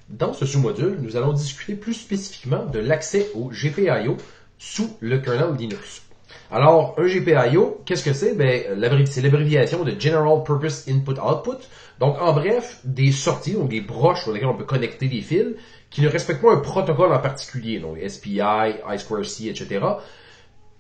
Dans ce sous-module, nous allons discuter plus spécifiquement de l'accès au GPIO sous le kernel Linux. Alors, un GPIO, qu'est-ce que c'est? C'est l'abréviation de General Purpose Input Output. Donc, en bref, des sorties, donc des broches sur lesquelles on peut connecter des fils qui ne respectent pas un protocole en particulier, donc SPI, I2C, etc.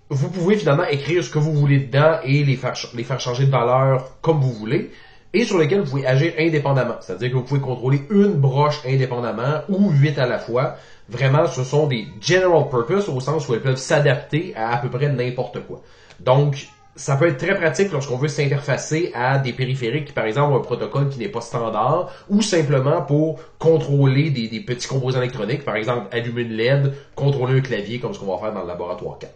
Vous pouvez finalement écrire ce que vous voulez dedans et les faire changer de valeur comme vous voulez, et sur lesquels vous pouvez agir indépendamment. C'est-à-dire que vous pouvez contrôler une broche indépendamment ou 8 à la fois. Vraiment, ce sont des general purpose au sens où elles peuvent s'adapter à peu près n'importe quoi. Donc, ça peut être très pratique lorsqu'on veut s'interfacer à des périphériques qui, par exemple, ont un protocole qui n'est pas standard, ou simplement pour contrôler des petits composants électroniques, par exemple, allumer une LED, contrôler un clavier, comme ce qu'on va faire dans le laboratoire 4.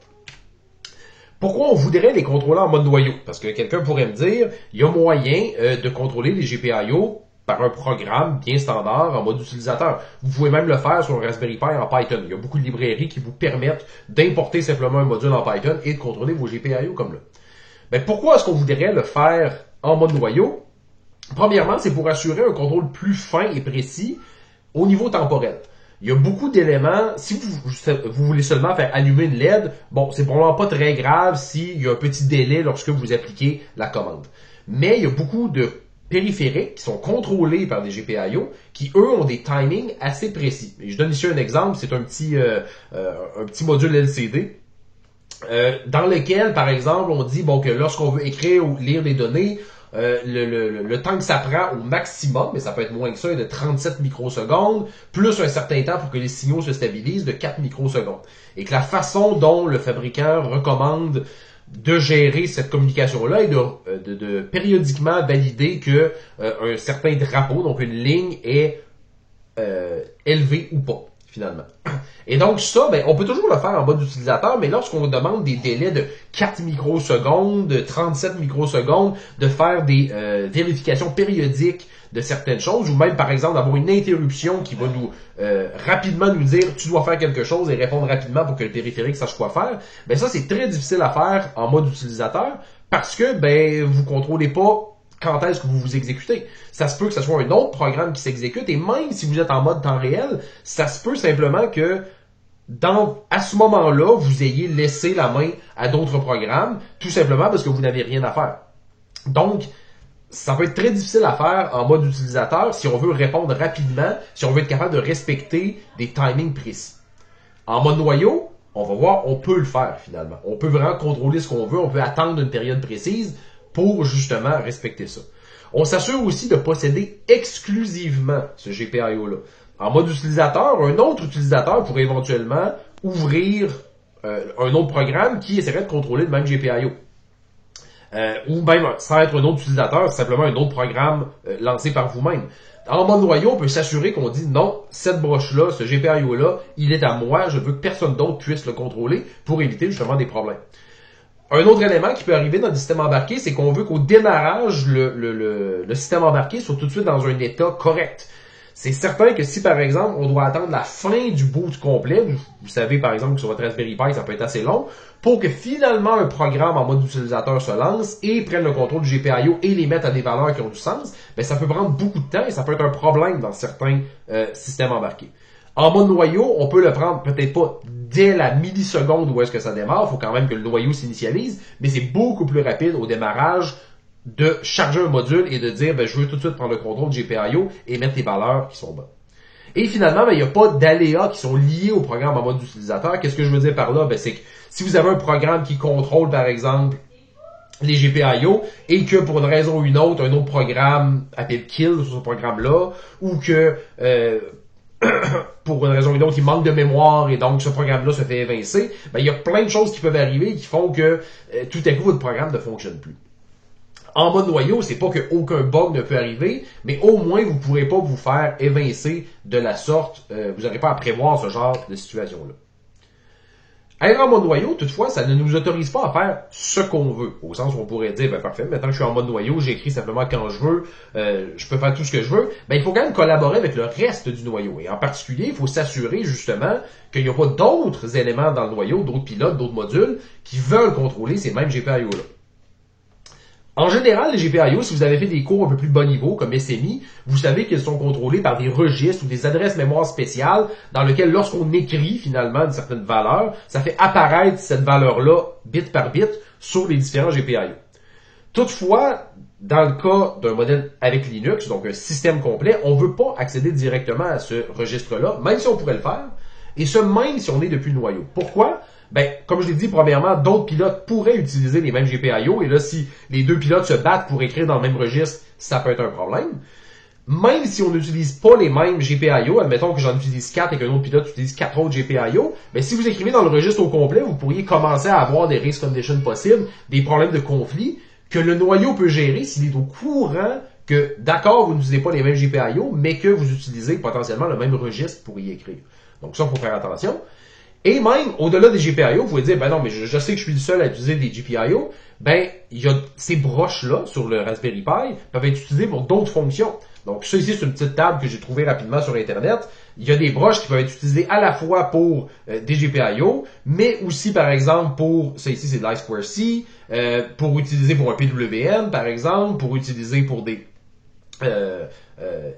Pourquoi on voudrait les contrôler en mode noyau? Parce que quelqu'un pourrait me dire, il y a moyen de contrôler les GPIO par un programme bien standard en mode utilisateur. Vous pouvez même le faire sur un Raspberry Pi en Python. Il y a beaucoup de librairies qui vous permettent d'importer simplement un module en Python et de contrôler vos GPIO comme là. Pourquoi est-ce qu'on voudrait le faire en mode noyau? Premièrement, c'est pour assurer un contrôle plus fin et précis au niveau temporel. Il y a beaucoup d'éléments. Si vous voulez seulement faire allumer une LED, bon, c'est probablement pas très grave s'il y a un petit délai lorsque vous appliquez la commande. Mais il y a beaucoup de périphériques qui sont contrôlés par des GPIO qui, eux, ont des timings assez précis. Et je donne ici un exemple, c'est un petit module LCD dans lequel, par exemple, on dit que lorsqu'on veut écrire ou lire des données, le temps que ça prend au maximum, mais ça peut être moins que ça, est de 37 microsecondes, plus un certain temps pour que les signaux se stabilisent de 4 microsecondes. Et que la façon dont le fabricant recommande de gérer cette communication-là est de périodiquement valider que un certain drapeau, donc une ligne, est élevé ou pas, finalement. Et donc ça, on peut toujours le faire en mode utilisateur, mais lorsqu'on demande des délais de 4 microsecondes, de 37 microsecondes, de faire des vérifications périodiques de certaines choses, ou même par exemple d'avoir une interruption qui va nous rapidement nous dire tu dois faire quelque chose et répondre rapidement pour que le périphérique sache quoi faire, ça c'est très difficile à faire en mode utilisateur parce que vous contrôlez pas quand est-ce que vous vous exécutez. Ça se peut que ce soit un autre programme qui s'exécute, et même si vous êtes en mode temps réel, ça se peut simplement que à ce moment-là, vous ayez laissé la main à d'autres programmes, tout simplement parce que vous n'avez rien à faire. Donc, ça peut être très difficile à faire en mode utilisateur si on veut répondre rapidement, si on veut être capable de respecter des timings précis. En mode noyau, on va voir, on peut le faire finalement. On peut vraiment contrôler ce qu'on veut, on peut attendre une période précise pour justement respecter ça. On s'assure aussi de posséder exclusivement ce GPIO-là. En mode utilisateur, un autre utilisateur pourrait éventuellement ouvrir un autre programme qui essaierait de contrôler le même GPIO. Ou même, sans être un autre utilisateur, c'est simplement un autre programme lancé par vous-même. En mode noyau, on peut s'assurer qu'on dit non, cette broche-là, ce GPIO-là, il est à moi, je veux que personne d'autre puisse le contrôler pour éviter justement des problèmes. Un autre élément qui peut arriver dans le système embarqué, c'est qu'on veut qu'au démarrage, le système embarqué soit tout de suite dans un état correct. C'est certain que si, par exemple, on doit attendre la fin du boot complet, vous savez, par exemple, que sur votre Raspberry Pi, ça peut être assez long, pour que finalement un programme en mode utilisateur se lance et prenne le contrôle du GPIO et les mette à des valeurs qui ont du sens, ça peut prendre beaucoup de temps et ça peut être un problème dans certains systèmes embarqués. En mode noyau, on peut le prendre peut-être pas dès la milliseconde où est-ce que ça démarre, il faut quand même que le noyau s'initialise, mais c'est beaucoup plus rapide au démarrage de charger un module et de dire je veux tout de suite prendre le contrôle du GPIO et mettre les valeurs qui sont bonnes. Et finalement, il n'y a pas d'aléas qui sont liés au programme en mode utilisateur. Qu'est-ce que je veux dire par là? C'est que si vous avez un programme qui contrôle, par exemple, les GPIO, et que pour une raison ou une autre, un autre programme appelle kill sur ce programme-là, ou que pour une raison ou une autre, il manque de mémoire et donc ce programme-là se fait évincer, il y a plein de choses qui peuvent arriver qui font que tout à coup, votre programme ne fonctionne plus. En mode noyau, c'est pas qu'aucun bug ne peut arriver, mais au moins vous ne pourrez pas vous faire évincer de la sorte, vous n'aurez pas à prévoir ce genre de situation-là. Être en mode noyau, toutefois, ça ne nous autorise pas à faire ce qu'on veut. Au sens où on pourrait dire, parfait, maintenant que je suis en mode noyau, j'écris simplement quand je veux, je peux faire tout ce que je veux. Il faut quand même collaborer avec le reste du noyau. Et en particulier, il faut s'assurer justement qu'il n'y a pas d'autres éléments dans le noyau, d'autres pilotes, d'autres modules, qui veulent contrôler ces mêmes GPIO-là. En général, les GPIO, si vous avez fait des cours un peu plus bas niveau, comme SMI, vous savez qu'ils sont contrôlés par des registres ou des adresses mémoire spéciales dans lesquelles, lorsqu'on écrit finalement une certaine valeur, ça fait apparaître cette valeur-là, bit par bit, sur les différents GPIO. Toutefois, dans le cas d'un modèle avec Linux, donc un système complet, on ne veut pas accéder directement à ce registre-là, même si on pourrait le faire, et ce même si on est depuis le noyau. Pourquoi? Ben, comme je l'ai dit, premièrement, d'autres pilotes pourraient utiliser les mêmes GPIO, et là, si les deux pilotes se battent pour écrire dans le même registre, ça peut être un problème. Même si on n'utilise pas les mêmes GPIO, admettons que j'en utilise 4 et qu'un autre pilote utilise 4 autres GPIO, ben, si vous écrivez dans le registre au complet, vous pourriez commencer à avoir des race conditions possibles, des problèmes de conflit, que le noyau peut gérer s'il est au courant que, d'accord, vous n'utilisez pas les mêmes GPIO, mais que vous utilisez potentiellement le même registre pour y écrire. Donc ça, il faut faire attention. Et même, au-delà des GPIO, vous pouvez dire, ben non, mais je sais que je suis le seul à utiliser des GPIO. Ben, il y a ces broches-là sur le Raspberry Pi peuvent être utilisées pour d'autres fonctions. Donc ça ici, c'est une petite table que j'ai trouvée rapidement sur Internet. Il y a des broches qui peuvent être utilisées à la fois pour des GPIO, mais aussi, par exemple, pour, ça ici, c'est de l'I2C, pour utiliser pour un PWM, par exemple, pour utiliser pour des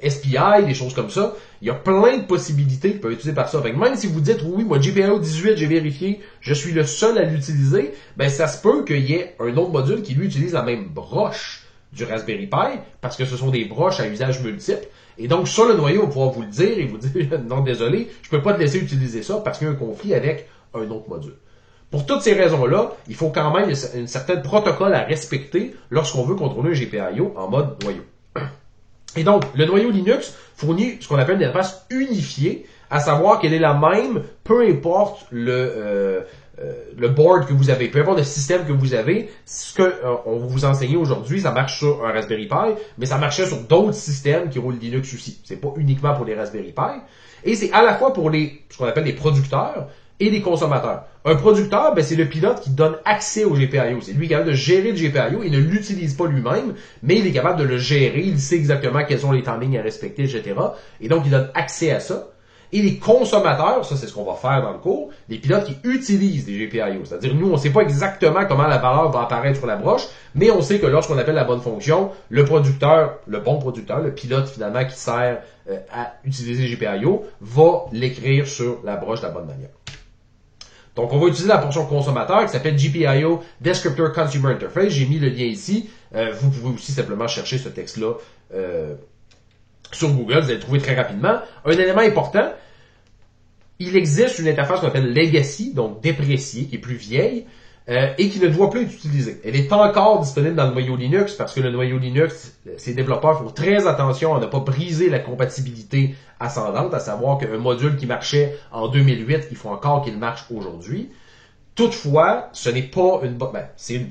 SPI, des choses comme ça. Il y a plein de possibilités qui peuvent être utilisées par ça. Fait que même si vous dites, oui, moi, GPIO 18, j'ai vérifié, je suis le seul à l'utiliser, ben ça se peut qu'il y ait un autre module qui, lui, utilise la même broche du Raspberry Pi, parce que ce sont des broches à usage multiple. Et donc, sur le noyau, on va pouvoir vous le dire et vous dire, non, désolé, je peux pas te laisser utiliser ça parce qu'il y a un conflit avec un autre module. Pour toutes ces raisons-là, il faut quand même un certain protocole à respecter lorsqu'on veut contrôler un GPIO en mode noyau. Et donc, le noyau Linux fournit ce qu'on appelle une interface unifiée, à savoir qu'elle est la même, peu importe le board que vous avez, peu importe le système que vous avez. Ce que on va vous enseigner aujourd'hui, ça marche sur un Raspberry Pi, mais ça marchait sur d'autres systèmes qui roulent Linux aussi. C'est pas uniquement pour les Raspberry Pi. Et c'est à la fois pour ce qu'on appelle les producteurs et les consommateurs. Un producteur, ben, c'est le pilote qui donne accès au GPIO. C'est lui qui est capable de gérer le GPIO. Il ne l'utilise pas lui-même, mais il est capable de le gérer. Il sait exactement quels sont les timings à respecter, etc. Et donc, il donne accès à ça. Et les consommateurs, ça c'est ce qu'on va faire dans le cours, les pilotes qui utilisent des GPIO. C'est-à-dire, nous, on ne sait pas exactement comment la valeur va apparaître sur la broche, mais on sait que lorsqu'on appelle la bonne fonction, le producteur, le bon producteur, le pilote finalement qui sert à utiliser GPIO, va l'écrire sur la broche de la bonne manière. Donc, on va utiliser la portion consommateur qui s'appelle GPIO Descriptor Consumer Interface. J'ai mis le lien ici. Vous pouvez aussi simplement chercher ce texte-là sur Google. Vous allez le trouver très rapidement. Un élément important, il existe une interface qu'on appelle Legacy, donc dépréciée, qui est plus vieille, et qui ne doit plus être utilisée. Elle est encore disponible dans le noyau Linux parce que le noyau Linux, ses développeurs font très attention à ne pas briser la compatibilité ascendante, à savoir qu'un module qui marchait en 2008, il faut encore qu'il marche aujourd'hui. Toutefois, ce n'est pas une bonne, c'est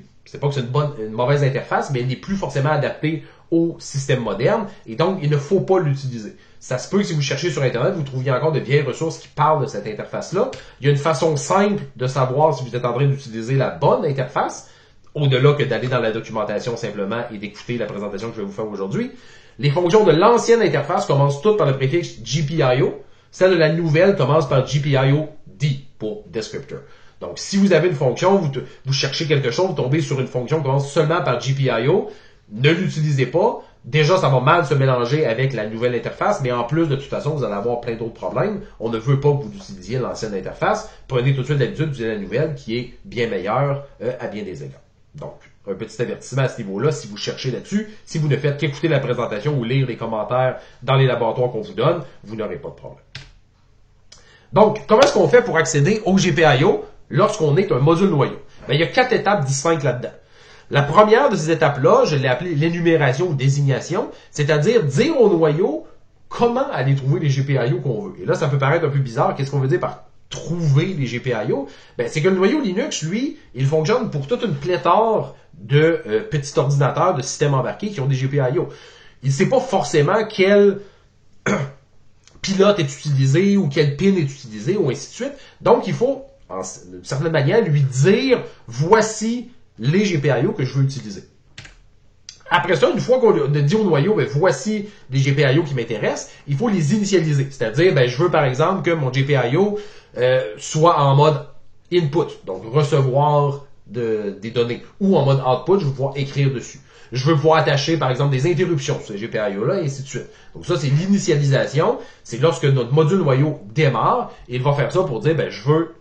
pas que c'est une mauvaise interface, mais elle n'est plus forcément adaptée au système moderne, et donc il ne faut pas l'utiliser. Ça se peut que si vous cherchez sur Internet, vous trouviez encore de vieilles ressources qui parlent de cette interface-là. Il y a une façon simple de savoir si vous êtes en train d'utiliser la bonne interface, au-delà que d'aller dans la documentation simplement et d'écouter la présentation que je vais vous faire aujourd'hui. Les fonctions de l'ancienne interface commencent toutes par le préfixe GPIO. Celle de la nouvelle commence par GPIO-D pour Descriptor. Donc, si vous avez une fonction, vous cherchez quelque chose, vous tombez sur une fonction qui commence seulement par GPIO, ne l'utilisez pas. Déjà, ça va mal se mélanger avec la nouvelle interface, mais en plus, de toute façon, vous allez avoir plein d'autres problèmes. On ne veut pas que vous utilisiez l'ancienne interface. Prenez tout de suite l'habitude d'utiliser la nouvelle qui est bien meilleure à bien des égards. Donc, un petit avertissement à ce niveau-là, si vous cherchez là-dessus, si vous ne faites qu'écouter la présentation ou lire les commentaires dans les laboratoires qu'on vous donne, vous n'aurez pas de problème. Donc, comment est-ce qu'on fait pour accéder au GPIO lorsqu'on est un module noyau? Ben, il y a 4 étapes distinctes là-dedans. La première de ces étapes-là, je l'ai appelée l'énumération ou désignation, c'est-à-dire dire au noyau comment aller trouver les GPIO qu'on veut. Et là, ça peut paraître un peu bizarre. Qu'est-ce qu'on veut dire par trouver les GPIO? Ben, c'est que le noyau Linux, lui, il fonctionne pour toute une pléthore de petits ordinateurs, de systèmes embarqués qui ont des GPIO. Il ne sait pas forcément quel pilote est utilisé ou quel pin est utilisé ou ainsi de suite. Donc, il faut, d'une certaine manière, lui dire voici les GPIO que je veux utiliser. Après ça, une fois qu'on a dit au noyau, ben, voici les GPIO qui m'intéressent, il faut les initialiser. C'est-à-dire, ben, je veux par exemple que mon GPIO soit en mode input, donc recevoir des données. Ou en mode output, je vais pouvoir écrire dessus. Je veux pouvoir attacher, par exemple, des interruptions sur ces GPIO-là, et ainsi de suite. Donc ça, c'est l'initialisation. C'est lorsque notre module noyau démarre, et il va faire ça pour dire, ben, je veux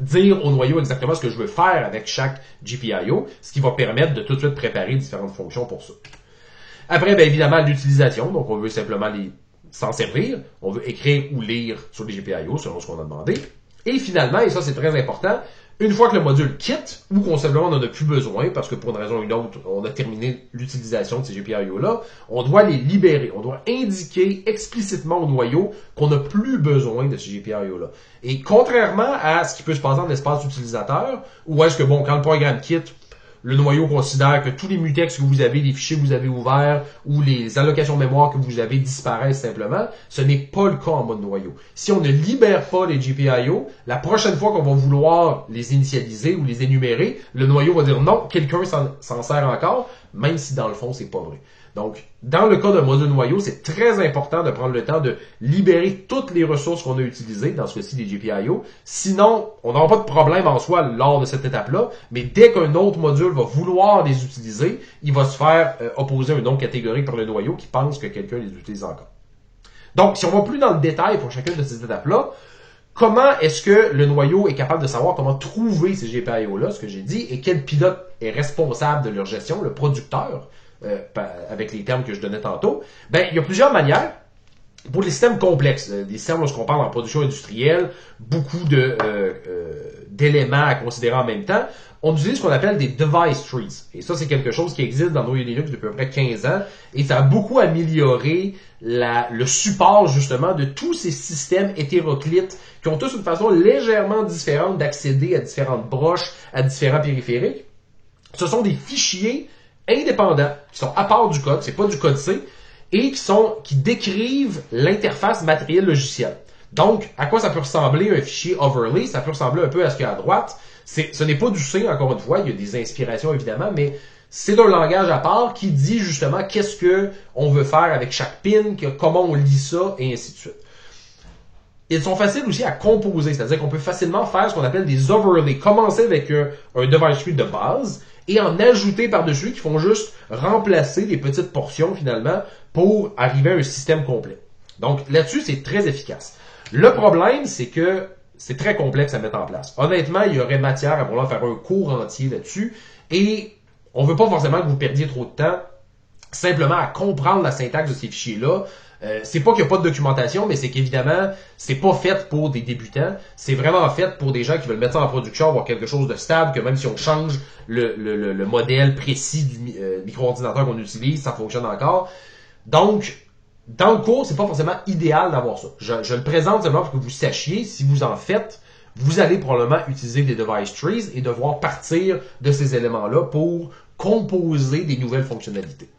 dire au noyau exactement ce que je veux faire avec chaque GPIO, ce qui va permettre de tout de suite préparer différentes fonctions pour ça. Après, bien évidemment, l'utilisation. Donc, on veut simplement s'en servir. On veut écrire ou lire sur les GPIO selon ce qu'on a demandé. Et finalement, et ça c'est très important, une fois que le module quitte, ou qu'on simplement n'en a plus besoin, parce que pour une raison ou une autre, on a terminé l'utilisation de ces GPIO-là, on doit les libérer. On doit indiquer explicitement au noyau qu'on n'a plus besoin de ces GPIO-là. Et contrairement à ce qui peut se passer en espace utilisateur, où est-ce que, bon, quand le programme quitte, le noyau considère que tous les mutex que vous avez, les fichiers que vous avez ouverts ou les allocations mémoire que vous avez disparaissent simplement. Ce n'est pas le cas en mode noyau. Si on ne libère pas les GPIO, la prochaine fois qu'on va vouloir les initialiser ou les énumérer, le noyau va dire non, quelqu'un s'en sert encore, même si dans le fond, c'est pas vrai. Donc, dans le cas d'un module noyau, c'est très important de prendre le temps de libérer toutes les ressources qu'on a utilisées, dans ce cas-ci les GPIO. Sinon, on n'aura pas de problème en soi lors de cette étape-là, mais dès qu'un autre module va vouloir les utiliser, il va se faire opposer un nom catégorique par le noyau qui pense que quelqu'un les utilise encore. Donc, si on va plus dans le détail pour chacune de ces étapes-là, comment est-ce que le noyau est capable de savoir comment trouver ces GPIO-là, ce que j'ai dit, et quel pilote est responsable de leur gestion, le producteur, avec les termes que je donnais tantôt? Ben, il y a plusieurs manières. Pour les systèmes complexes, des systèmes lorsqu'on parle en production industrielle, beaucoup d'éléments à considérer en même temps, on utilise ce qu'on appelle des device trees. Et ça, c'est quelque chose qui existe dans GNU Linux depuis à peu près 15 ans. Et ça a beaucoup amélioré le support, justement, de tous ces systèmes hétéroclites qui ont tous une façon légèrement différente d'accéder à différentes broches, à différents périphériques. Ce sont des fichiers indépendants, qui sont à part du code, c'est pas du code C, et qui décrivent l'interface matérielle logicielle. Donc, à quoi ça peut ressembler un fichier overlay? Ça peut ressembler un peu à ce qu'il y a à droite. Ce n'est pas du C, encore une fois, il y a des inspirations évidemment, mais c'est un langage à part qui dit justement qu'est-ce que on veut faire avec chaque pin, comment on lit ça, et ainsi de suite. Ils sont faciles aussi à composer, c'est-à-dire qu'on peut facilement faire ce qu'on appelle des overlays. Commencer avec un device tree de base, et en ajouter par-dessus qui font juste remplacer les petites portions finalement pour arriver à un système complet. Donc là-dessus, c'est très efficace. Le problème, c'est que c'est très complexe à mettre en place. Honnêtement, il y aurait matière à vouloir faire un cours entier là-dessus et on veut pas forcément que vous perdiez trop de temps simplement à comprendre la syntaxe de ces fichiers-là. C'est pas qu'il n'y a pas de documentation, mais c'est qu'évidemment, c'est pas fait pour des débutants. C'est vraiment fait pour des gens qui veulent mettre ça en production, avoir quelque chose de stable, que même si on change le modèle précis du micro-ordinateur qu'on utilise, ça fonctionne encore. Donc, dans le cours, c'est pas forcément idéal d'avoir ça. Je le présente seulement pour que vous sachiez, si vous en faites, vous allez probablement utiliser des device trees et devoir partir de ces éléments-là pour composer des nouvelles fonctionnalités.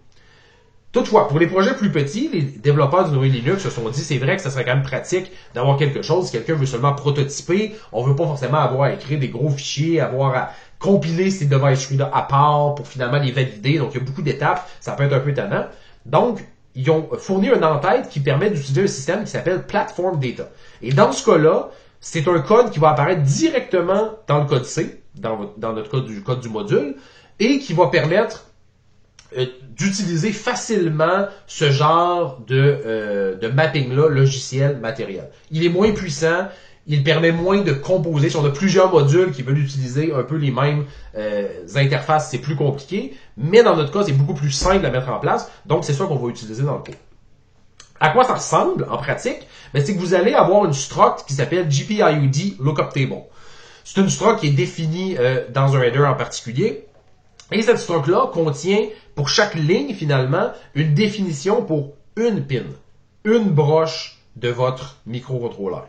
Toutefois, pour les projets plus petits, les développeurs du GNU Linux se sont dit c'est vrai que ça serait quand même pratique d'avoir quelque chose. Si quelqu'un veut seulement prototyper, on veut pas forcément avoir à écrire des gros fichiers, avoir à compiler ces device trees-là à part pour finalement les valider. Donc, il y a beaucoup d'étapes. Ça peut être un peu tannant. Donc, ils ont fourni un en-tête qui permet d'utiliser un système qui s'appelle Platform Data. Et dans ce cas-là, c'est un code qui va apparaître directement dans le code C, dans notre cas du code du module, et qui va permettre d'utiliser facilement ce genre de mapping-là logiciel matériel. Il est moins puissant, il permet moins de composer. Si on a plusieurs modules qui veulent utiliser un peu les mêmes interfaces, c'est plus compliqué, mais dans notre cas, c'est beaucoup plus simple à mettre en place, donc c'est ça qu'on va utiliser dans le cours. À quoi ça ressemble en pratique? Ben, c'est que vous allez avoir une struct qui s'appelle GPIOD Lookup Table. C'est une struct qui est définie dans un header en particulier. Et cette struct-là contient, pour chaque ligne, finalement, une définition pour une pin, une broche de votre microcontrôleur.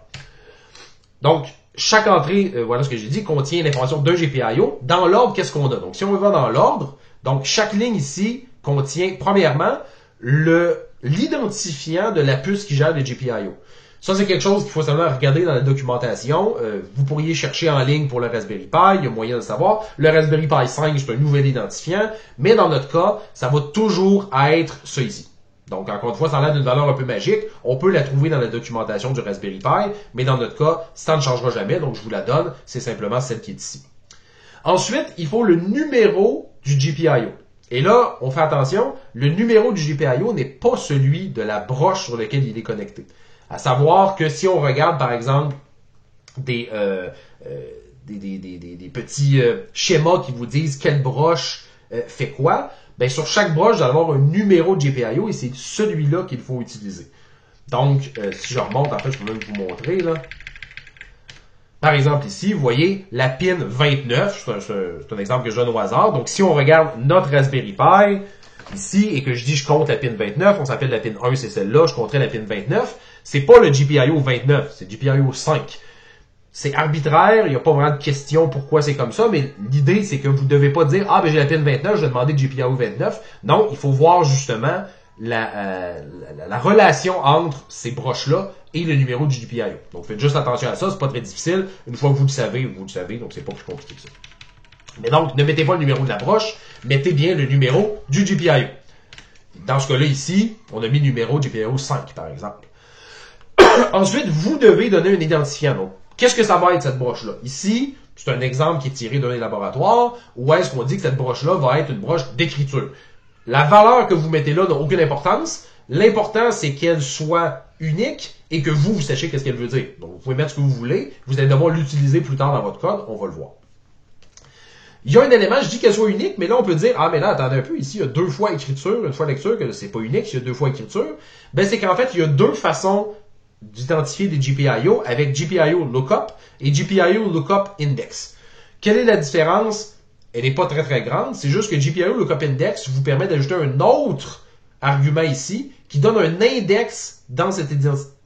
Donc, chaque entrée, voilà ce que j'ai dit, contient l'information d'un GPIO. Dans l'ordre, qu'est-ce qu'on a? Donc, si on va dans l'ordre, donc chaque ligne ici contient, premièrement, l'identifiant de la puce qui gère les GPIO. Ça, c'est quelque chose qu'il faut seulement regarder dans la documentation. Vous pourriez chercher en ligne pour le Raspberry Pi, il y a moyen de le savoir. Le Raspberry Pi 5, c'est un nouvel identifiant, mais dans notre cas, ça va toujours être ça ici. Donc, encore une fois, ça a l'air d'une valeur un peu magique. On peut la trouver dans la documentation du Raspberry Pi, mais dans notre cas, ça ne changera jamais, donc je vous la donne. C'est simplement celle qui est ici. Ensuite, il faut le numéro du GPIO. Et là, on fait attention, le numéro du GPIO n'est pas celui de la broche sur laquelle il est connecté. À savoir que si on regarde, par exemple, des petits schémas qui vous disent quelle broche fait quoi, ben sur chaque broche, vous allez avoir un numéro de GPIO et c'est celui-là qu'il faut utiliser. Donc, si je remonte, en fait, je peux même vous montrer, là. Par exemple ici, vous voyez la pin 29, c'est un exemple que je donne au hasard. Donc si on regarde notre Raspberry Pi ici et que je dis je compte la pin 29, on s'appelle la pin 1, c'est celle-là, je compterai la pin 29. C'est pas le GPIO 29, c'est le GPIO 5. C'est arbitraire, il n'y a pas vraiment de question pourquoi c'est comme ça, mais l'idée c'est que vous ne devez pas dire « Ah, ben j'ai la pin 29, je vais demander le GPIO 29 ». Non, il faut voir justement la relation entre ces broches-là et le numéro du GPIO. Donc, faites juste attention à ça, c'est pas très difficile. Une fois que vous le savez, donc c'est pas plus compliqué que ça. Mais donc, ne mettez pas le numéro de la broche, mettez bien le numéro du GPIO. Dans ce cas-là, ici, on a mis le numéro GPIO 5, par exemple. Ensuite, vous devez donner un identifiant. Donc, qu'est-ce que ça va être, cette broche-là? Ici, c'est un exemple qui est tiré d'un laboratoire, où est-ce qu'on dit que cette broche-là va être une broche d'écriture. La valeur que vous mettez là n'a aucune importance. L'important, c'est qu'elle soit unique et que vous sachiez qu'est-ce qu'elle veut dire. Donc, vous pouvez mettre ce que vous voulez. Vous allez devoir l'utiliser plus tard dans votre code. On va le voir. Il y a un élément, je dis qu'elle soit unique, mais là, on peut dire, ah, mais là, attendez un peu, ici, il y a 2 fois écriture, une fois lecture, que c'est pas unique, il y a 2 fois écriture. Ben, c'est qu'en fait, il y a 2 façons d'identifier des GPIO avec GPIO Lookup et GPIO Lookup Index. Quelle est la différence? Elle n'est pas très très grande, c'est juste que GPIO Lookup Index vous permet d'ajouter un autre argument ici qui donne un index dans cet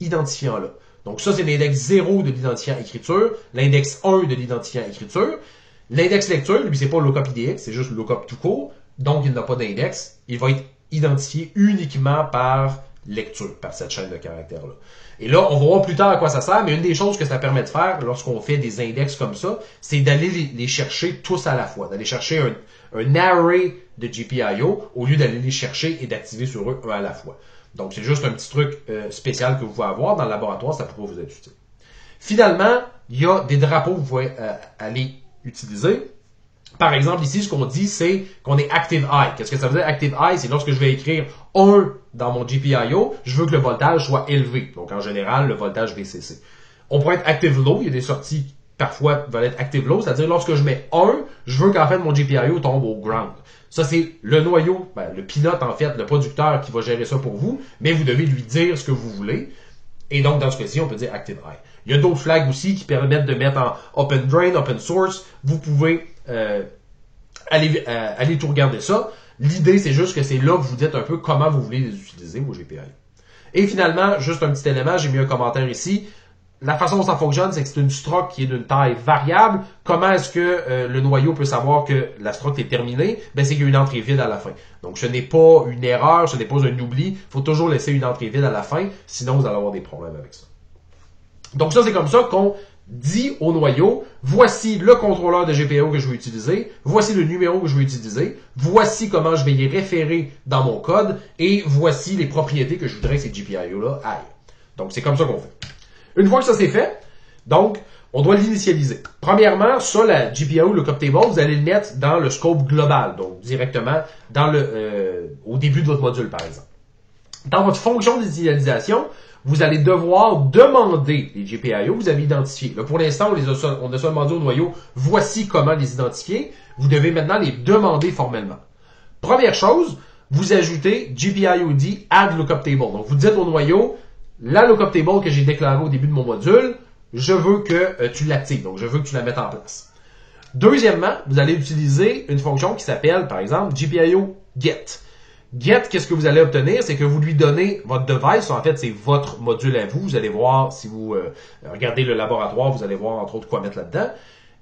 identifiant-là. Donc ça, c'est l'index 0 de l'identifiant écriture, l'index 1 de l'identifiant écriture. L'index lecture, lui, c'est pas lookup IDX, c'est juste lookup tout court, donc il n'a pas d'index. Il va être identifié uniquement par lecture, par cette chaîne de caractères-là. Et là, on va voir plus tard à quoi ça sert, mais une des choses que ça permet de faire lorsqu'on fait des index comme ça, c'est d'aller les chercher tous à la fois, d'aller chercher un array de GPIO au lieu d'aller les chercher et d'activer sur eux un à la fois. Donc, c'est juste un petit truc spécial que vous pouvez avoir dans le laboratoire, ça pourra vous être utile. Finalement, il y a des drapeaux que vous pouvez aller utiliser. Par exemple, ici, ce qu'on dit, c'est qu'on est Active High. Qu'est-ce que ça veut dire Active High? C'est lorsque je vais écrire 1 dans mon GPIO, je veux que le voltage soit élevé. Donc, en général, le voltage VCC. On pourrait être Active Low. Il y a des sorties, parfois, qui veulent être Active Low. C'est-à-dire, lorsque je mets 1, je veux qu'en fait, mon GPIO tombe au ground. Ça, c'est le noyau, le pilote, en fait, le producteur qui va gérer ça pour vous, mais vous devez lui dire ce que vous voulez. Et donc, dans ce cas-ci, on peut dire Active High. Il y a d'autres flags aussi qui permettent de mettre en Open Drain, Open Source. Vous pouvez aller tout regarder ça. L'idée, c'est juste que c'est là que vous dites un peu comment vous voulez les utiliser, vos GPIO. Et finalement, juste un petit élément, j'ai mis un commentaire ici. La façon dont ça fonctionne, c'est que c'est une struct qui est d'une taille variable. Comment est-ce que le noyau peut savoir que la struct est terminée? Ben, c'est qu'il y a une entrée vide à la fin. Donc, ce n'est pas une erreur, ce n'est pas un oubli. Il faut toujours laisser une entrée vide à la fin, sinon vous allez avoir des problèmes avec ça. Donc, ça, c'est comme ça qu'on dit au noyau, voici le contrôleur de GPIO que je vais utiliser, voici le numéro que je vais utiliser, voici comment je vais y référer dans mon code, et voici les propriétés que je voudrais que ces GPIO-là aillent. Donc, c'est comme ça qu'on fait. Une fois que ça c'est fait, donc, on doit l'initialiser. Premièrement, ça, la GPIO Lookup Table, vous allez le mettre dans le scope global, donc directement dans au début de votre module, par exemple. Dans votre fonction d'initialisation, vous allez devoir demander les GPIO, vous avez identifié. Là, pour l'instant, on a seulement demandé au noyau, voici comment les identifier. Vous devez maintenant les demander formellement. Première chose, vous ajoutez GPIOD add lookup table. Donc, vous dites au noyau, la lookup table que j'ai déclarée au début de mon module, je veux que tu l'actives. Donc, je veux que tu la mettes en place. Deuxièmement, vous allez utiliser une fonction qui s'appelle, par exemple, GPIO get. Get, qu'est-ce que vous allez obtenir? C'est que vous lui donnez votre device. En fait, c'est votre module à vous. Vous allez voir, si vous regardez le laboratoire, vous allez voir entre autres quoi mettre là-dedans.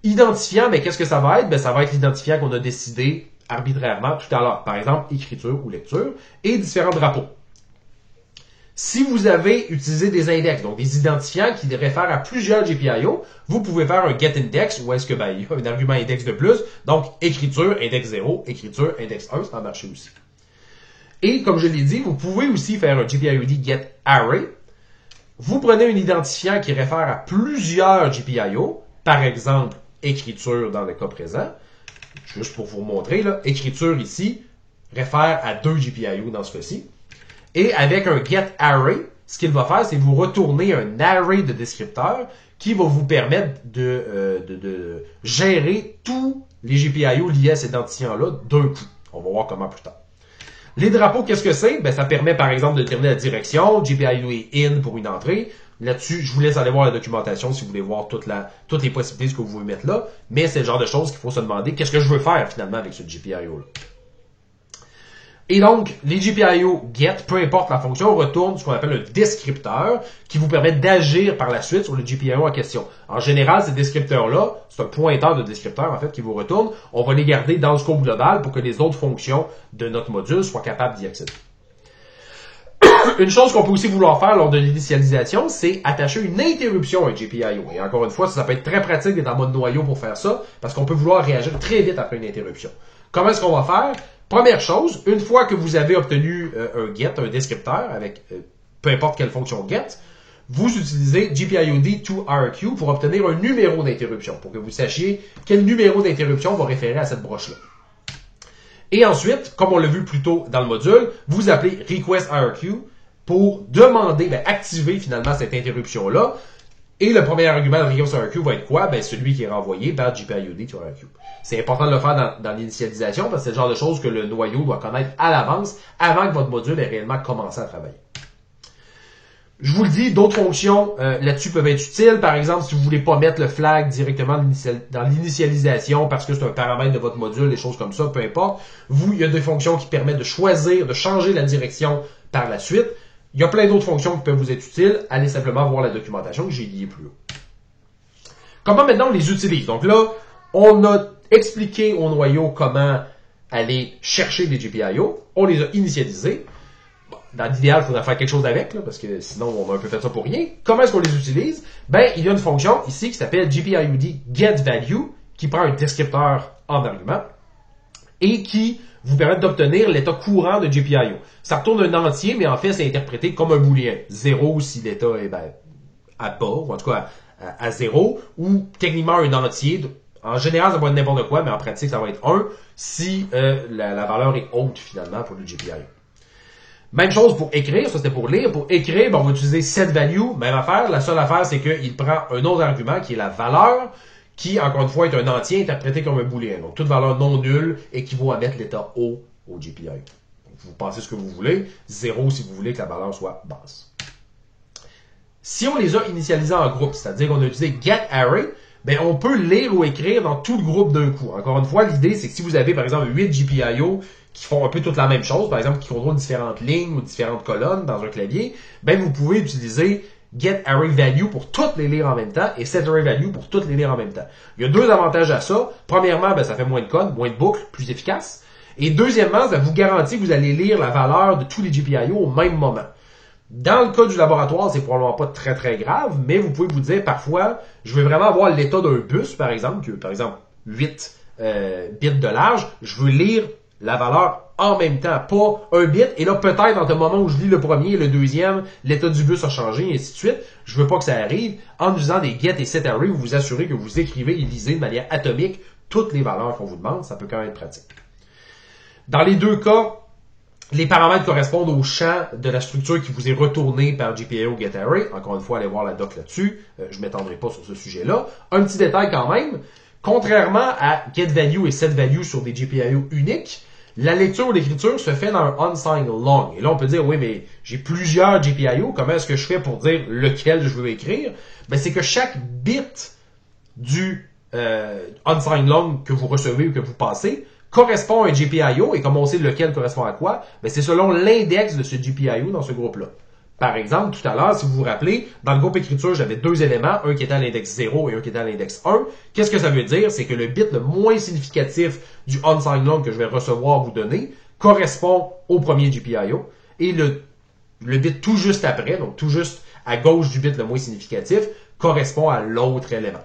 Identifiant, mais qu'est-ce que ça va être? Ben, ça va être l'identifiant qu'on a décidé arbitrairement tout à l'heure. Par exemple, écriture ou lecture. Et différents drapeaux. Si vous avez utilisé des index, donc des identifiants qui réfèrent à plusieurs GPIO, vous pouvez faire un getIndex où est-ce que il y a un argument index de plus. Donc, écriture, index 0, écriture, index 1, ça va marcher aussi. Et comme je l'ai dit, vous pouvez aussi faire un GPIOD getArray. Vous prenez un identifiant qui réfère à plusieurs GPIO, par exemple, écriture dans le cas présent. juste pour vous montrer, là, écriture ici réfère à 2 GPIO dans ce cas-ci. Et avec un getArray, ce qu'il va faire, c'est vous retourner un array de descripteurs qui va vous permettre de gérer tous les GPIO liés à cet identifiant-là d'un coup. On va voir comment plus tard. Les drapeaux, qu'est-ce que c'est? Ben, ça permet, par exemple, de déterminer la direction. GPIO est in pour une entrée. Là-dessus, je vous laisse aller voir la documentation si vous voulez voir toutes les possibilités que vous pouvez mettre là. Mais c'est le genre de choses qu'il faut se demander. Qu'est-ce que je veux faire, finalement, avec ce GPIO-là? Et donc, les GPIO get, peu importe la fonction, retourne ce qu'on appelle un descripteur qui vous permet d'agir par la suite sur le GPIO en question. En général, ces descripteurs-là, c'est un pointeur de descripteur, en fait, qui vous retourne. On va les garder dans le scope global pour que les autres fonctions de notre module soient capables d'y accéder. Une chose qu'on peut aussi vouloir faire lors de l'initialisation, c'est attacher une interruption à un GPIO. Et encore une fois, ça peut être très pratique d'être en mode noyau pour faire ça, parce qu'on peut vouloir réagir très vite après une interruption. Comment est-ce qu'on va faire? Première chose, une fois que vous avez obtenu un get, un descripteur avec peu importe quelle fonction get, vous utilisez GPIOD2RQ pour obtenir un numéro d'interruption, pour que vous sachiez quel numéro d'interruption va référer à cette broche-là. Et ensuite, comme on l'a vu plus tôt dans le module, vous appelez requestIRQ pour demander, activer finalement cette interruption-là. Et le premier argument de requestIRQ va être quoi? Ben, celui qui est renvoyé par GPIOD2RQ. C'est important de le faire dans l'initialisation parce que c'est le genre de choses que le noyau doit connaître à l'avance avant que votre module ait réellement commencé à travailler. Je vous le dis, d'autres fonctions là-dessus peuvent être utiles. Par exemple, si vous voulez pas mettre le flag directement dans l'initialisation parce que c'est un paramètre de votre module, des choses comme ça, peu importe. Il y a des fonctions qui permettent de choisir, de changer la direction par la suite. Il y a plein d'autres fonctions qui peuvent vous être utiles. Allez simplement voir la documentation que j'ai liée plus haut. Comment maintenant on les utilise? Donc là, on a expliqué au noyau comment aller chercher des GPIO. On les a initialisés. Dans l'idéal, il faudrait faire quelque chose avec, là, parce que sinon, on a un peu fait ça pour rien. Comment est-ce qu'on les utilise? Ben, il y a une fonction ici qui s'appelle GPIOD getValue, qui prend un descripteur en argument, et qui vous permet d'obtenir l'état courant de GPIO. Ça retourne un entier, mais en fait, c'est interprété comme un booléen. 0 si l'état est à bas, ou en tout cas à 0, ou techniquement un entier. En général, ça va être n'importe quoi, mais en pratique, ça va être 1 si la valeur est haute, finalement, pour le GPIO. Même chose pour écrire, ça c'était pour lire. Pour écrire, on va utiliser setValue, même affaire. La seule affaire, c'est qu'il prend un autre argument qui est la valeur, qui, encore une fois, est un entier interprété comme un booléen. Donc, toute valeur non nulle équivaut à mettre l'état haut au GPIO. Donc, vous pensez ce que vous voulez. 0 si vous voulez que la valeur soit basse. Si on les a initialisés en groupe, c'est-à-dire qu'on a utilisé getArray, ben on peut lire ou écrire dans tout le groupe d'un coup. Encore une fois, l'idée, c'est que si vous avez, par exemple, 8 GPIO qui font un peu toute la même chose, par exemple, qui contrôlent différentes lignes ou différentes colonnes dans un clavier, ben vous pouvez utiliser getArrayValue pour toutes les lire en même temps et setArrayValue pour toutes les lire en même temps. Il y a deux avantages à ça. Premièrement, ben ça fait moins de code, moins de boucles, plus efficace. Et deuxièmement, ça vous garantit que vous allez lire la valeur de tous les GPIO au même moment. Dans le cas du laboratoire, c'est probablement pas très très grave, mais vous pouvez vous dire parfois, je veux vraiment avoir l'état d'un bus, par exemple, qui par exemple 8 bits de large, je veux lire la valeur en même temps, pas un bit, et là peut-être dans le moment où je lis le premier et le deuxième, l'état du bus a changé, et ainsi de suite. Je veux pas que ça arrive. En utilisant des get et setArray, vous vous assurez que vous écrivez et lisez de manière atomique toutes les valeurs qu'on vous demande, ça peut quand même être pratique. Dans les deux cas, les paramètres correspondent au champ de la structure qui vous est retournée par GPIO getArray. Encore une fois, allez voir la doc là-dessus. Je m'étendrai pas sur ce sujet-là. Un petit détail quand même. Contrairement à getValue et setValue sur des GPIO uniques, la lecture ou l'écriture se fait dans un unsigned long. Et là, on peut dire, oui, mais j'ai plusieurs GPIO. Comment est-ce que je fais pour dire lequel je veux écrire? Ben, c'est que chaque bit du unsigned long que vous recevez ou que vous passez correspond à un GPIO, et comme on sait lequel correspond à quoi, ben c'est selon l'index de ce GPIO dans ce groupe-là. Par exemple, tout à l'heure, si vous vous rappelez, dans le groupe écriture, j'avais deux éléments, un qui était à l'index 0 et un qui était à l'index 1. Qu'est-ce que ça veut dire? C'est que le bit le moins significatif du unsigned long que je vais recevoir vous donner correspond au premier GPIO, et le bit tout juste après, donc tout juste à gauche du bit le moins significatif, correspond à l'autre élément.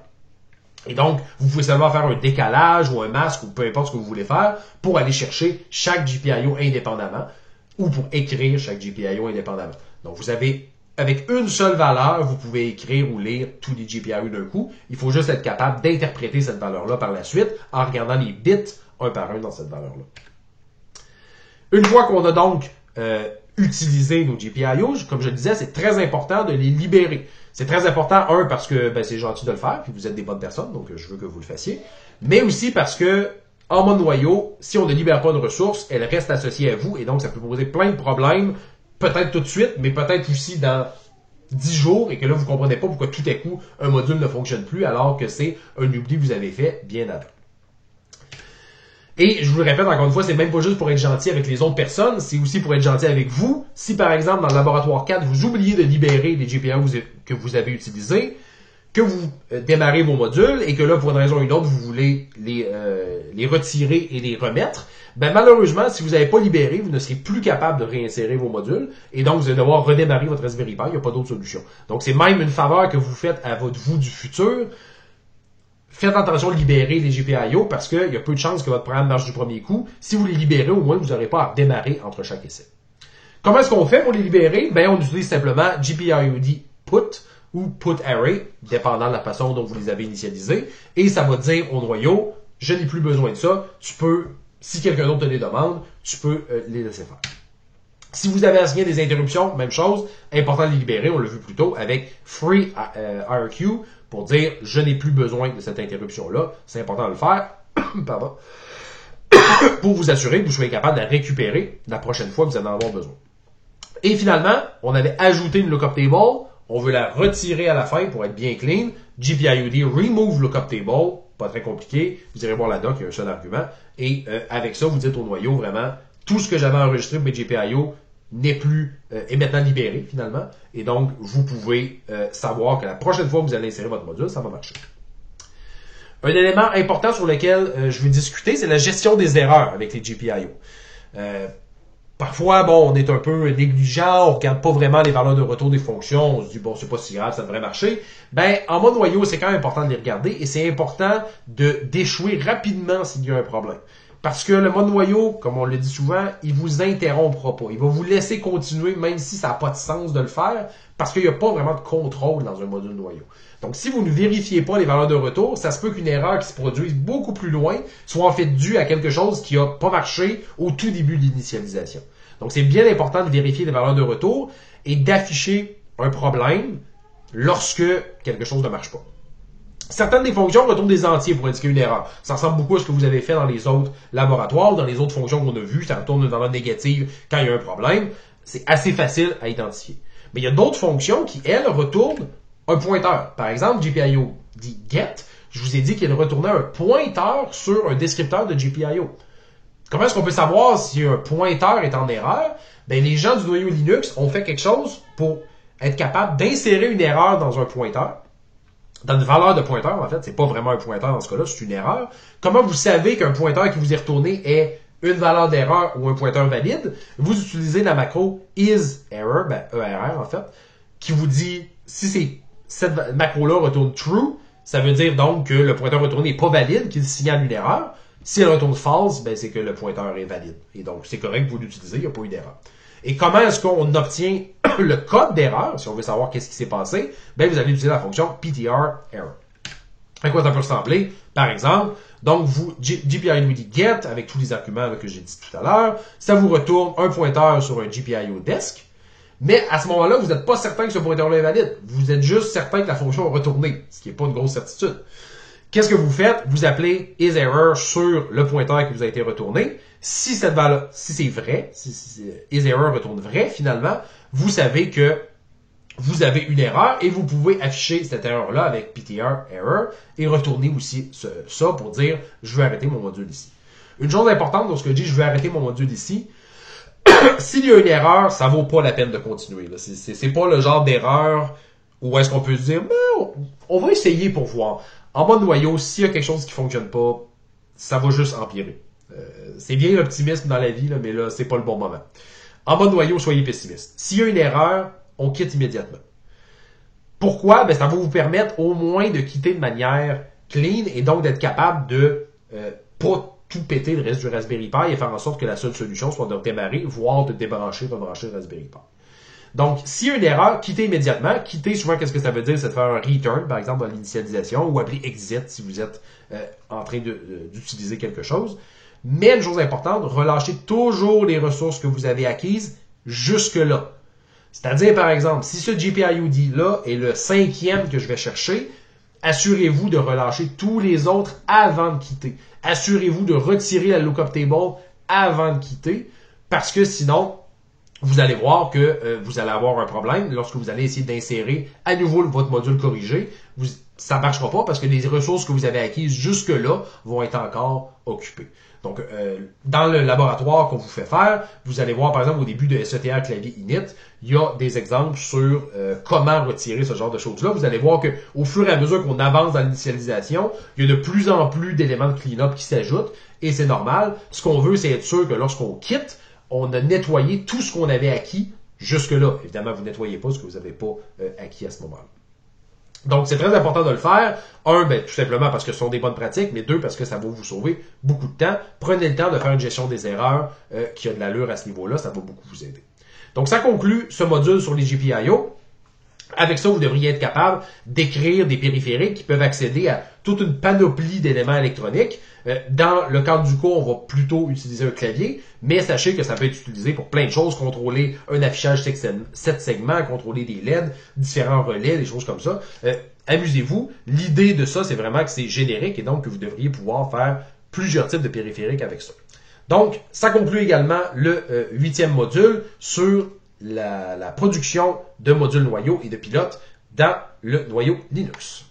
Et donc, vous pouvez seulement faire un décalage ou un masque ou peu importe ce que vous voulez faire pour aller chercher chaque GPIO indépendamment ou pour écrire chaque GPIO indépendamment. Donc, vous avez avec une seule valeur, vous pouvez écrire ou lire tous les GPIO d'un coup. Il faut juste être capable d'interpréter cette valeur-là par la suite en regardant les bits un par un dans cette valeur-là. Une fois qu'on a donc utilisé nos GPIO, comme je le disais, c'est très important de les libérer. C'est très important, parce que c'est gentil de le faire, puis vous êtes des bonnes personnes, donc je veux que vous le fassiez, mais aussi parce que en mode noyau, si on ne libère pas une ressource, elle reste associée à vous, et donc ça peut poser plein de problèmes, peut-être tout de suite, mais peut-être aussi dans 10 jours, et que là, vous comprenez pas pourquoi tout à coup, un module ne fonctionne plus, alors que c'est un oubli que vous avez fait bien avant. Et je vous le répète encore une fois, c'est même pas juste pour être gentil avec les autres personnes, c'est aussi pour être gentil avec vous. Si par exemple, dans le laboratoire 4, vous oubliez de libérer les GPIO que vous avez utilisés, que vous démarrez vos modules et que là, pour une raison ou une autre, vous voulez les retirer et les remettre, malheureusement, si vous n'avez pas libéré, vous ne serez plus capable de réinsérer vos modules et donc vous allez devoir redémarrer votre Raspberry Pi, il n'y a pas d'autre solution. Donc c'est même une faveur que vous faites à votre vous du futur. Faites attention de libérer les GPIO parce qu'il y a peu de chances que votre programme marche du premier coup. Si vous les libérez, au moins vous n'aurez pas à redémarrer entre chaque essai. Comment est-ce qu'on fait pour les libérer? On utilise simplement GPIOD put ou put array, dépendant de la façon dont vous les avez initialisés. Et ça va dire au noyau, je n'ai plus besoin de ça. Tu peux, si quelqu'un d'autre te les demande, tu peux les laisser faire. Si vous avez assigné des interruptions, même chose, important de les libérer, on l'a vu plus tôt, avec free IRQ, pour dire je n'ai plus besoin de cette interruption-là. C'est important de le faire. Pardon. Pour vous assurer que vous soyez capable de la récupérer la prochaine fois que vous allez en avoir besoin. Et finalement, on avait ajouté une lookup table. On veut la retirer à la fin pour être bien clean. GPIOD remove lookup table. Pas très compliqué. Vous irez voir la doc, il y a un seul argument. Et avec ça, vous dites au noyau vraiment, tout ce que j'avais enregistré pour mes GPIO est maintenant libéré finalement. Et donc, vous pouvez savoir que la prochaine fois que vous allez insérer votre module, ça va marcher. Un élément important sur lequel je veux discuter, c'est la gestion des erreurs avec les GPIO. Parfois, on est un peu négligent, on regarde pas vraiment les valeurs de retour des fonctions, on se dit, c'est pas si grave, ça devrait marcher. En mode noyau, c'est quand même important de les regarder et c'est important d'échouer rapidement s'il y a un problème. Parce que le mode noyau, comme on le dit souvent, il vous interrompra pas. Il va vous laisser continuer même si ça n'a pas de sens de le faire parce qu'il n'y a pas vraiment de contrôle dans un module noyau. Donc, si vous ne vérifiez pas les valeurs de retour, ça se peut qu'une erreur qui se produise beaucoup plus loin soit en fait due à quelque chose qui n'a pas marché au tout début de l'initialisation. Donc, c'est bien important de vérifier les valeurs de retour et d'afficher un problème lorsque quelque chose ne marche pas. Certaines des fonctions retournent des entiers pour indiquer une erreur. Ça ressemble beaucoup à ce que vous avez fait dans les autres laboratoires, dans les autres fonctions qu'on a vues. Ça retourne une valeur négative quand il y a un problème. C'est assez facile à identifier. Mais il y a d'autres fonctions qui, elles, retournent un pointeur. Par exemple, GPIO dit get. Je vous ai dit qu'il retournait un pointeur sur un descripteur de GPIO. Comment est-ce qu'on peut savoir si un pointeur est en erreur? Les gens du noyau Linux ont fait quelque chose pour être capable d'insérer une erreur dans un pointeur. Dans une valeur de pointeur, en fait, c'est pas vraiment un pointeur dans ce cas-là, c'est une erreur. Comment vous savez qu'un pointeur qui vous est retourné est une valeur d'erreur ou un pointeur valide? Vous utilisez la macro isError, ERR en fait, qui vous dit si cette macro-là retourne true, ça veut dire donc que le pointeur retourné n'est pas valide, qu'il signale une erreur. Si elle retourne false, c'est que le pointeur est valide. Et donc, c'est correct, vous l'utilisez, il n'y a pas eu d'erreur. Et comment est-ce qu'on obtient le code d'erreur, si on veut savoir qu'est-ce qui s'est passé? Vous allez utiliser la fonction ptr error. À quoi ça peut ressembler? Par exemple, donc GPIO dit get, avec tous les arguments que j'ai dit tout à l'heure, ça vous retourne un pointeur sur un GPIO desk, mais à ce moment-là, vous n'êtes pas certain que ce pointeur-là est valide. Vous êtes juste certain que la fonction a retourné, ce qui n'est pas une grosse certitude. Qu'est-ce que vous faites? Vous appelez isError sur le pointeur qui vous a été retourné. Si cette valeur, si c'est vrai, si isError retourne vrai, finalement, vous savez que vous avez une erreur et vous pouvez afficher cette erreur-là avec ptr error et retourner aussi ça pour dire je veux arrêter mon module ici. Une chose importante lorsque je dis je veux arrêter mon module ici, s'il y a une erreur, ça vaut pas la peine de continuer. C'est pas le genre d'erreur où est-ce qu'on peut se dire on va essayer pour voir. En mode noyau, s'il y a quelque chose qui fonctionne pas, ça va juste empirer. C'est bien l'optimisme dans la vie, mais là, c'est pas le bon moment. En mode noyau, soyez pessimiste. S'il y a une erreur, on quitte immédiatement. Pourquoi? Ça va vous permettre au moins de quitter de manière clean et donc d'être capable de pas tout péter le reste du Raspberry Pi et faire en sorte que la seule solution soit de redémarrer, voire de débrancher, rebrancher le Raspberry Pi. Donc, s'il y a une erreur, quittez immédiatement. Quitter, souvent, qu'est-ce que ça veut dire? C'est de faire un return, par exemple, dans l'initialisation, ou appeler exit si vous êtes en train d'utiliser quelque chose. Mais une chose importante, relâchez toujours les ressources que vous avez acquises jusque-là. C'est-à-dire, par exemple, si ce GPIOD-là est le 5e que je vais chercher, assurez-vous de relâcher tous les autres avant de quitter. Assurez-vous de retirer la lookup table avant de quitter, parce que sinon, vous allez voir que vous allez avoir un problème lorsque vous allez essayer d'insérer à nouveau votre module corrigé. Ça ne marchera pas parce que les ressources que vous avez acquises jusque-là vont être encore occupées. Donc, dans le laboratoire qu'on vous fait faire, vous allez voir, par exemple, au début de SETR clavier init, il y a des exemples sur comment retirer ce genre de choses-là. Vous allez voir que au fur et à mesure qu'on avance dans l'initialisation, il y a de plus en plus d'éléments de clean-up qui s'ajoutent, et c'est normal. Ce qu'on veut, c'est être sûr que lorsqu'on quitte, on a nettoyé tout ce qu'on avait acquis jusque-là. Évidemment, vous ne nettoyez pas ce que vous n'avez pas acquis à ce moment-là. Donc, c'est très important de le faire. Un, tout simplement parce que ce sont des bonnes pratiques, mais deux, parce que ça va vous sauver beaucoup de temps. Prenez le temps de faire une gestion des erreurs qui a de l'allure à ce niveau-là, ça va beaucoup vous aider. Donc, ça conclut ce module sur les GPIO. Avec ça, vous devriez être capable d'écrire des périphériques qui peuvent accéder à toute une panoplie d'éléments électroniques. Dans le cadre du cours, on va plutôt utiliser un clavier, mais sachez que ça peut être utilisé pour plein de choses, contrôler un affichage 7 segments, contrôler des LED, différents relais, des choses comme ça. Amusez-vous. L'idée de ça, c'est vraiment que c'est générique et donc que vous devriez pouvoir faire plusieurs types de périphériques avec ça. Donc, ça conclut également le 8e module sur la production de modules noyaux et de pilotes dans le noyau Linux.